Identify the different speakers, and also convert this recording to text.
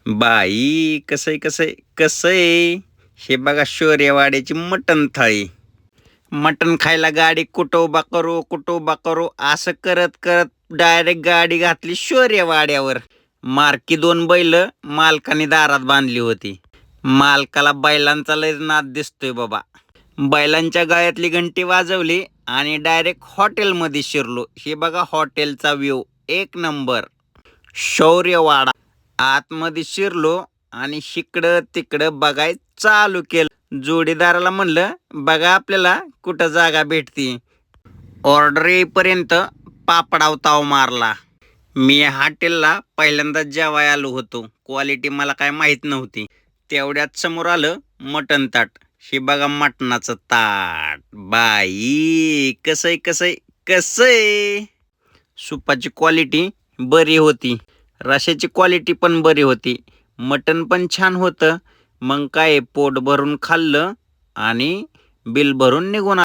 Speaker 1: बाई कसंय हे बघा शौर्यवाड्याची मटण थाळी. मटण खायला गाडी कुठं करू असं करत करत डायरेक्ट गाडी घातली शौर्यवाड्यावर. मार्की 2 बैल मालकाने दारात बांधली होती. मालकाला बैलांचा लय नाद दिसतोय बाबा. बैलांच्या गळ्यातली घंटी वाजवली आणि डायरेक्ट हॉटेलमध्ये शिरलो. हे बघा हॉटेलचा व्ह्यू एक नंबर. शौर्यवाडा आतमध्ये शिरलो आणि इकडं तिकडं बघाय चालू केलं. जोडीदाराला म्हणलं बघा आपल्याला कुठं जागा भेटती. ऑर्डर येईपर्यंत पापडाव ताव मारला. मी हॉटेलला पहिल्यांदाच जेवाय आलो होतो. क्वालिटी मला काय माहीत नव्हती. तेवढ्यात समोर आलं मटण ताट. हे बघा मटणाचं ताट. बाई कसंय. सुपाची क्वालिटी बरी होती. रश्याची क्वालिटी पण बरी होती. मटण पण छान होतं. मग काय पोट भरून खाल्लं आणि बिल भरून निघून